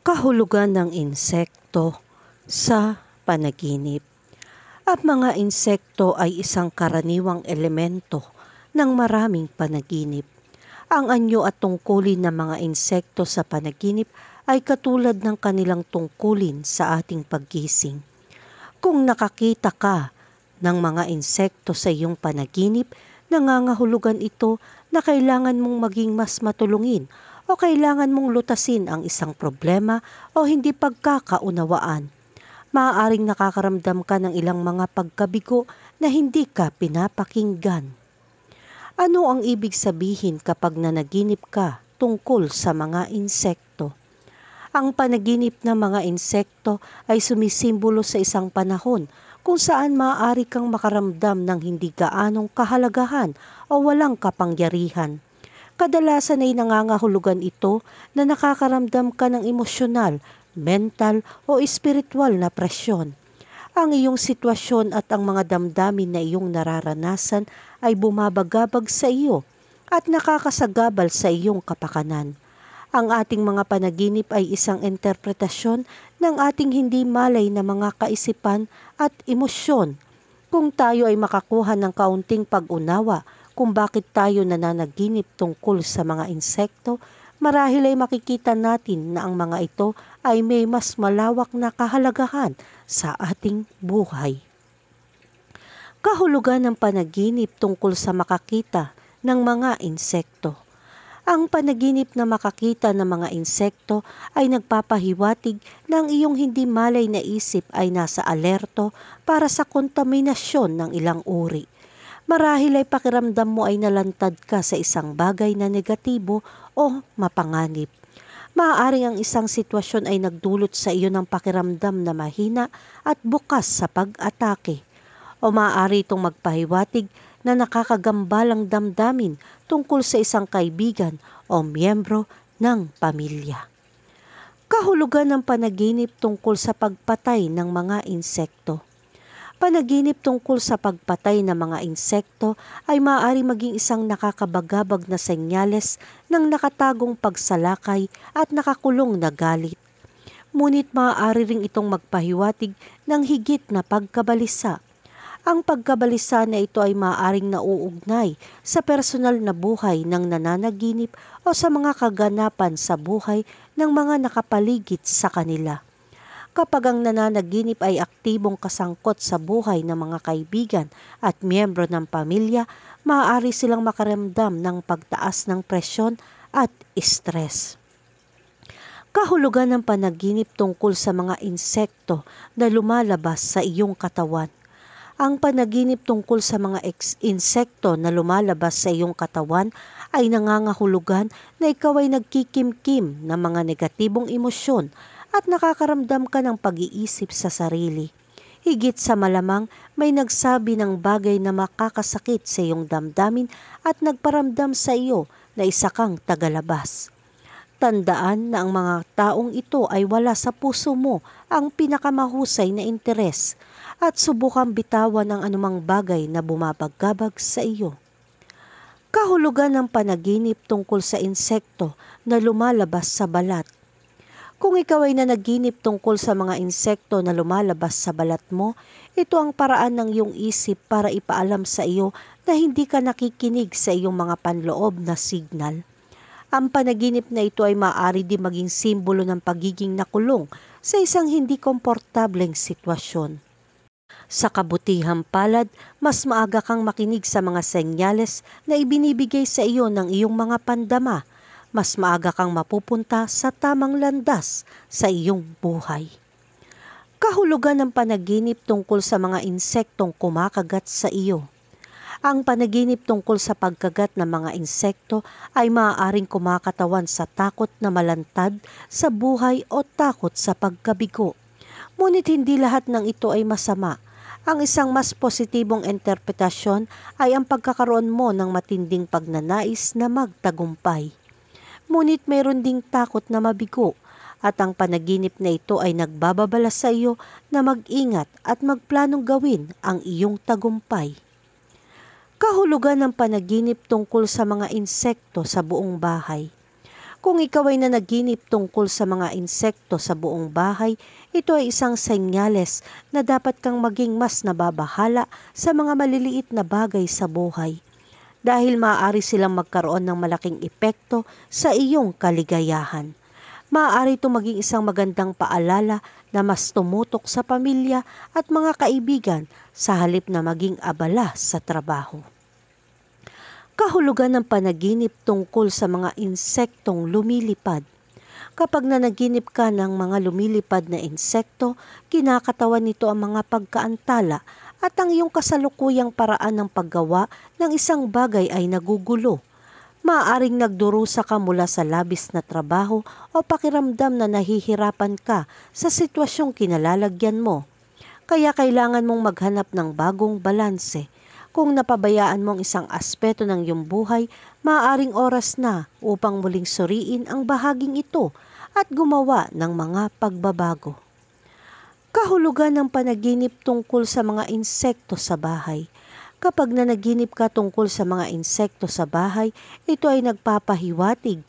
Kahulugan ng insekto sa panaginip. Ang mga insekto ay isang karaniwang elemento ng maraming panaginip. Ang anyo at tungkulin ng mga insekto sa panaginip ay katulad ng kanilang tungkulin sa ating paggising. Kung nakakita ka ng mga insekto sa iyong panaginip, nangangahulugan ito na kailangan mong maging mas matulungin o kailangan mong lutasin ang isang problema o hindi pagkakaunawaan. Maaaring nakakaramdam ka ng ilang mga pagkabigo na hindi ka pinapakinggan. Ano ang ibig sabihin kapag nanaginip ka tungkol sa mga insekto? Ang panaginip ng mga insekto ay sumisimbolo sa isang panahon kung saan maaari kang makaramdam ng hindi gaanong kahalagahan o walang kapangyarihan. Kadalasan ay nangangahulugan ito na nakakaramdam ka ng emosyonal, mental o espiritual na presyon. Ang iyong sitwasyon at ang mga damdamin na iyong nararanasan ay bumabagabag sa iyo at nakakasagabal sa iyong kapakanan. Ang ating mga panaginip ay isang interpretasyon ng ating hindi malay na mga kaisipan at emosyon. Kung tayo ay makakuha ng kaunting pag-unawa kung bakit tayo nananaginip tungkol sa mga insekto, marahil ay makikita natin na ang mga ito ay may mas malawak na kahalagahan sa ating buhay. Kahulugan ng panaginip tungkol sa makakita ng mga insekto. Ang panaginip na makakita ng mga insekto ay nagpapahiwatig na ang iyong hindi malay na isip ay nasa alerto para sa kontaminasyon ng ilang uri. Marahil ay pakiramdam mo ay nalantad ka sa isang bagay na negatibo o mapanganib. Maaaring ang isang sitwasyon ay nagdulot sa iyo ng pakiramdam na mahina at bukas sa pag-atake. O maaari itong magpahiwatig na nakakagambalang damdamin tungkol sa isang kaibigan o miyembro ng pamilya. Kahulugan ng panaginip tungkol sa pagpatay ng mga insekto. Panaginip tungkol sa pagpatay ng mga insekto ay maaari maging isang nakakabagabag na senyales ng nakatagong pagsalakay at nakakulong na galit. Ngunit maaari ring itong magpahiwatig ng higit na pagkabalisa. Ang pagkabalisa na ito ay maaaring nauugnay sa personal na buhay ng nananaginip o sa mga kaganapan sa buhay ng mga nakapaligid sa kanila. Kapag ang nananaginip ay aktibong kasangkot sa buhay ng mga kaibigan at miyembro ng pamilya, maaari silang makaramdam ng pagtaas ng presyon at stress. Kahulugan ng panaginip tungkol sa mga insekto na lumalabas sa iyong katawan. Ang panaginip tungkol sa mga insekto na lumalabas sa iyong katawan ay nangangahulugan na ikaw ay nagkikimkim ng mga negatibong emosyon at nakakaramdam ka ng pag-iisip sa sarili. Higit sa malamang may nagsabi ng bagay na makakasakit sa iyong damdamin at nagparamdam sa iyo na isa kang tagalabas. Tandaan na ang mga taong ito ay wala sa puso mo ang pinakamahusay na interes at subukang bitawan ang anumang bagay na bumabagabag sa iyo. Kahulugan ng panaginip tungkol sa insekto na lumalabas sa balat. Kung ikaw ay nanaginip tungkol sa mga insekto na lumalabas sa balat mo, ito ang paraan ng iyong isip para ipaalam sa iyo na hindi ka nakikinig sa iyong mga panloob na signal. Ang panaginip na ito ay maaari din maging simbolo ng pagiging nakulong sa isang hindi komportableng sitwasyon. Sa kabutihang palad, mas maaga kang makinig sa mga senyales na ibinibigay sa iyo ng iyong mga pandama. Mas maaga kang mapupunta sa tamang landas sa iyong buhay. Kahulugan ng panaginip tungkol sa mga insektong kumakagat sa iyo. Ang panaginip tungkol sa pagkagat ng mga insekto ay maaaring kumakatawan sa takot na malantad sa buhay o takot sa pagkabigo. Ngunit hindi lahat ng ito ay masama. Ang isang mas positibong interpretasyon ay ang pagkakaroon mo ng matinding pagnanais na magtagumpay. Ngunit mayroon ding takot na mabigo at ang panaginip na ito ay nagbababala sa iyo na mag-ingat at magplanong gawin ang iyong tagumpay. Kahulugan ng panaginip tungkol sa mga insekto sa buong bahay. Kung ikaw ay nanaginip tungkol sa mga insekto sa buong bahay, ito ay isang senyales na dapat kang maging mas nababahala sa mga maliliit na bagay sa buhay dahil maaari silang magkaroon ng malaking epekto sa iyong kaligayahan. Maaari ito maging isang magandang paalala na mas tumutok sa pamilya at mga kaibigan sa halip na maging abala sa trabaho. Kahulugan ng panaginip tungkol sa mga insektong lumilipad. Kapag nanaginip ka ng mga lumilipad na insekto, kinakatawan nito ang mga pagkaantala at ang iyong kasalukuyang paraan ng paggawa ng isang bagay ay nagugulo. Maaaring nagdurusa ka mula sa labis na trabaho o pakiramdam na nahihirapan ka sa sitwasyong kinalalagyan mo. Kaya kailangan mong maghanap ng bagong balanse. Kung napabayaan mo ang isang aspeto ng iyong buhay, maaaring oras na upang muling suriin ang bahaging ito at gumawa ng mga pagbabago. Kahulugan ng panaginip tungkol sa mga insekto sa bahay. Kapag nanaginip ka tungkol sa mga insekto sa bahay, ito ay nagpapahiwatig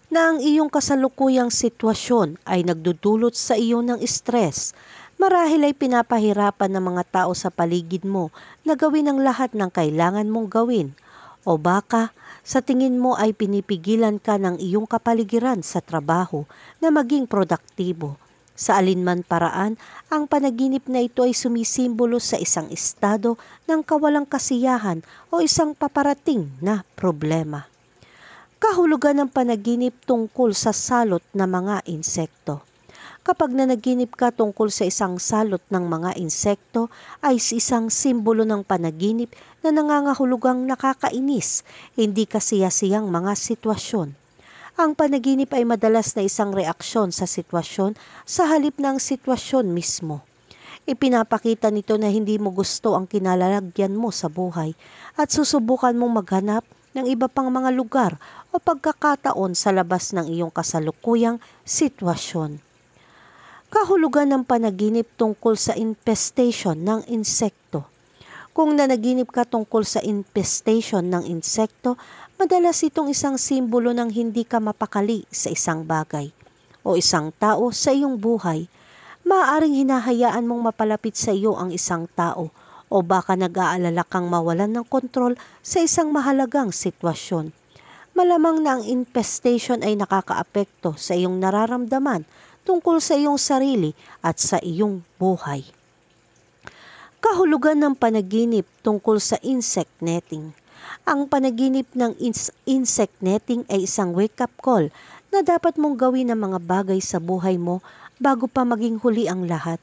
na ang iyong kasalukuyang sitwasyon ay nagdudulot sa iyo ng stress. Marahil ay pinapahirapan ng mga tao sa paligid mo na gawin ang lahat ng kailangan mong gawin. O baka, sa tingin mo ay pinipigilan ka ng iyong kapaligiran sa trabaho na maging produktibo. Sa alinman paraan, ang panaginip na ito ay sumisimbolo sa isang estado ng kawalang kasiyahan o isang paparating na problema. Kahulugan ng panaginip tungkol sa salot na mga insekto. Kapag nanaginip ka tungkol sa isang salot ng mga insekto, ay isang simbolo ng panaginip na nangangahulugang nakakainis, hindi kasiyasiyang mga sitwasyon. Ang panaginip ay madalas na isang reaksyon sa sitwasyon sa halip ng sitwasyon mismo. Ipinapakita nito na hindi mo gusto ang kinalalagyan mo sa buhay at susubukan mong maghanap ng iba pang mga lugar o pagkakataon sa labas ng iyong kasalukuyang sitwasyon. Kahulugan ng panaginip tungkol sa infestation ng insekto. Kung nanaginip ka tungkol sa infestation ng insekto, madalas itong isang simbolo ng hindi ka mapakali sa isang bagay o isang tao sa iyong buhay. Maaaring hinahayaan mong mapalapit sa iyo ang isang tao o baka nag-aalala kang mawalan ng kontrol sa isang mahalagang sitwasyon. Malamang na ang infestation ay nakakaapekto sa iyong nararamdaman tungkol sa iyong sarili at sa iyong buhay. Kahulugan ng panaginip tungkol sa insect netting. Ang panaginip ng insect netting ay isang wake-up call na dapat mong gawin ng mga bagay sa buhay mo bago pa maging huli ang lahat.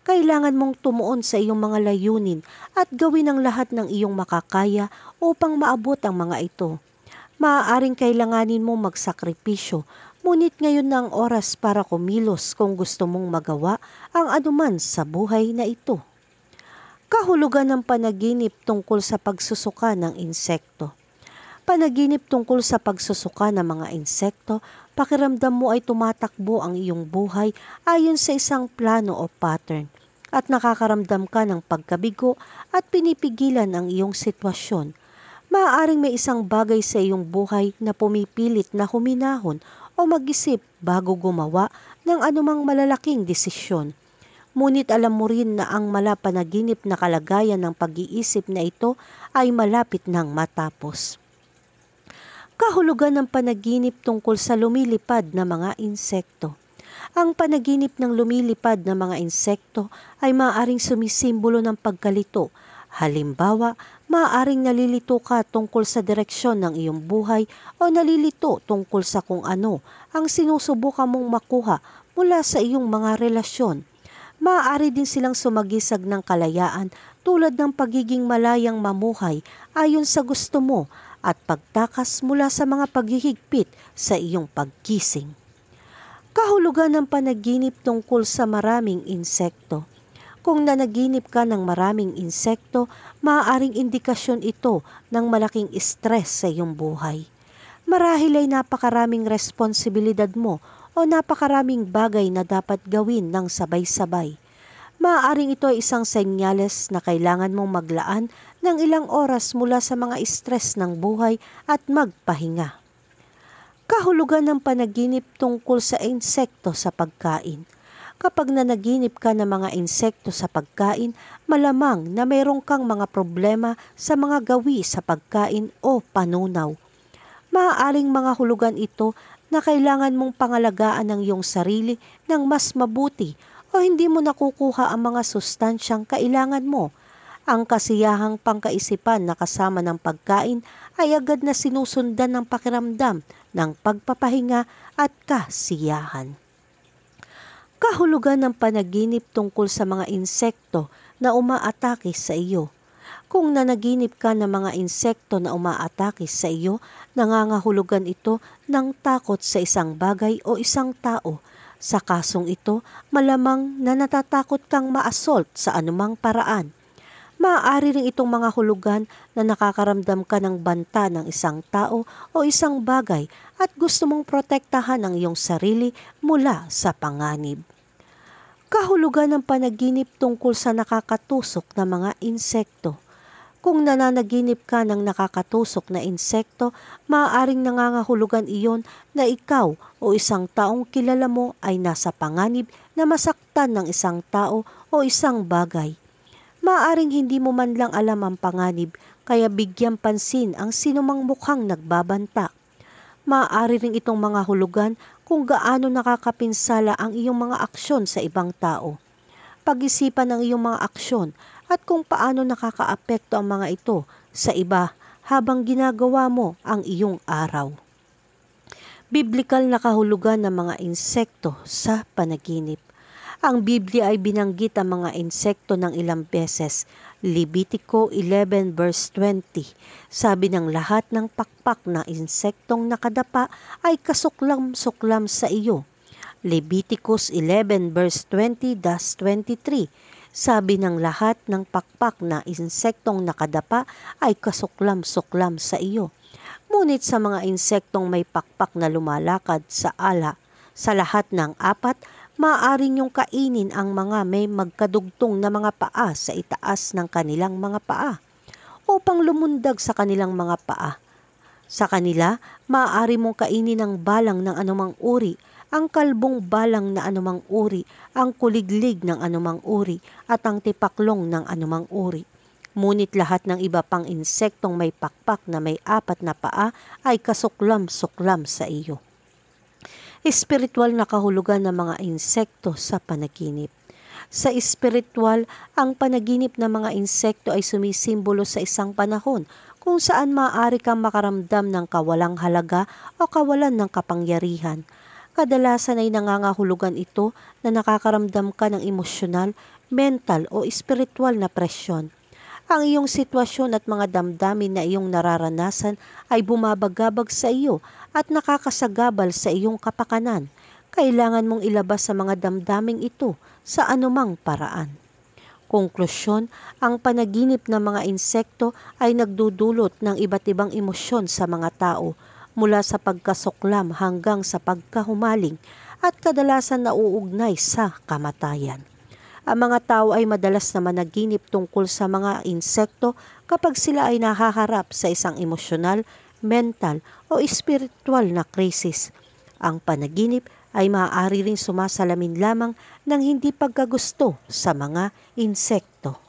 Kailangan mong tumuon sa iyong mga layunin at gawin ang lahat ng iyong makakaya upang maabot ang mga ito. Maaaring kailanganin mong magsakripisyo, ngunit ngayon na ang oras para kumilos kung gusto mong magawa ang anuman sa buhay na ito. Kahulugan ng panaginip tungkol sa pagsusuka ng insekto. Panaginip tungkol sa pagsusuka ng mga insekto, pakiramdam mo ay tumatakbo ang iyong buhay ayon sa isang plano o pattern at nakakaramdam ka ng pagkabigo at pinipigilan ang iyong sitwasyon. Maaaring may isang bagay sa iyong buhay na pumipilit na huminahon o mag-isip bago gumawa ng anumang malalaking desisyon. Ngunit alam mo rin na ang malapanaginip na kalagayan ng pag-iisip na ito ay malapit nang matapos. Kahulugan ng panaginip tungkol sa lumilipad na mga insekto. Ang panaginip ng lumilipad na mga insekto ay maaaring sumisimbolo ng pagkalito. Halimbawa, maaaring nalilito ka tungkol sa direksyon ng iyong buhay o nalilito tungkol sa kung ano ang sinusubukan mong makuha mula sa iyong mga relasyon. Maaari din silang sumagisag ng kalayaan tulad ng pagiging malayang mamuhay ayon sa gusto mo at pagtakas mula sa mga paghihigpit sa iyong paggising. Kahulugan ng panaginip tungkol sa maraming insekto. Kung nanaginip ka ng maraming insekto, maaaring indikasyon ito ng malaking stress sa iyong buhay. Marahil ay napakaraming responsibilidad mo o napakaraming bagay na dapat gawin ng sabay-sabay. Maaaring ito ay isang senyales na kailangan mong maglaan ng ilang oras mula sa mga stress ng buhay at magpahinga. Kahulugan ng panaginip tungkol sa insekto sa pagkain. Kapag nanaginip ka ng mga insekto sa pagkain, malamang na mayroon kang mga problema sa mga gawi sa pagkain o panunaw. Maaaring mga hulugan ito na kailangan mong pangalagaan ng iyong sarili ng mas mabuti o hindi mo nakukuha ang mga sustansyang kailangan mo. Ang kasiyahang pangkaisipan na kasama ng pagkain ay agad na sinusundan ng pakiramdam ng pagpapahinga at kasiyahan. Kahulugan ng panaginip tungkol sa mga insekto na umaatake sa iyo. Kung nanaginip ka ng mga insekto na umaatake sa iyo, nangangahulugan ito ng takot sa isang bagay o isang tao. Sa kasong ito, malamang na natatakot kang ma-assault sa anumang paraan. Maaari rin itong mga hulugan na nakakaramdam ka ng banta ng isang tao o isang bagay at gusto mong protektahan ang iyong sarili mula sa panganib. Kahulugan ng panaginip tungkol sa nakakatusok na mga insekto. Kung nananaginip ka ng nakakatusok na insekto, maaaring nangangahulugan iyon na ikaw o isang taong kilala mo ay nasa panganib na masaktan ng isang tao o isang bagay. Maaring hindi mo man lang alam ang panganib, kaya bigyan pansin ang sinumang mukhang nagbabanta. Maaari rin itong mga hulugan kung gaano nakakapinsala ang iyong mga aksyon sa ibang tao. Pag-isipan ang iyong mga aksyon at kung paano nakakaapekto ang mga ito sa iba habang ginagawa mo ang iyong araw. Biblikal na kahulugan ng mga insekto sa panaginip. Ang Biblia ay binanggit ang mga insekto ng ilang beses. Levitico 11 verse 20. Sabi ng lahat ng pakpak na insektong nakadapa ay kasuklam-suklam sa iyo. Leviticus 11 verse 20-23. Sabi ng lahat ng pakpak na insektong nakadapa ay kasuklam-suklam sa iyo. Ngunit sa mga insektong may pakpak na lumalakad sa ala, sa lahat ng apat, maaari niyong kainin ang mga may magkadugtong na mga paa sa itaas ng kanilang mga paa upang lumundag sa kanilang mga paa. Sa kanila, maaari mong kainin ang balang ng anumang uri, ang kalbong balang na anumang uri, ang kuliglig ng anumang uri, at ang tipaklong ng anumang uri. Ngunit lahat ng iba pang insektong may pakpak na may apat na paa ay kasuklam-suklam sa iyo. Espiritual na kahulugan ng mga insekto sa panaginip. Sa espiritual, ang panaginip ng mga insekto ay sumisimbolo sa isang panahon kung saan maaari kang makaramdam ng kawalang halaga o kawalan ng kapangyarihan. Kadalasan ay nangangahulugan ito na nakakaramdam ka ng emosyonal, mental o espiritual na presyon. Ang iyong sitwasyon at mga damdamin na iyong nararanasan ay bumabagabag sa iyo at nakakasagabal sa iyong kapakanan. Kailangan mong ilabas sa mga damdaming ito sa anumang paraan. Konklusyon, ang panaginip ng mga insekto ay nagdudulot ng iba't ibang emosyon sa mga tao mula sa pagkasuklam hanggang sa pagkahumaling at kadalasan nauugnay sa kamatayan. Ang mga tao ay madalas na managinip tungkol sa mga insekto kapag sila ay nahaharap sa isang emosyonal, mental o espiritual na krisis. Ang panaginip ay maaari ring sumasalamin lamang ng hindi pagkagusto sa mga insekto.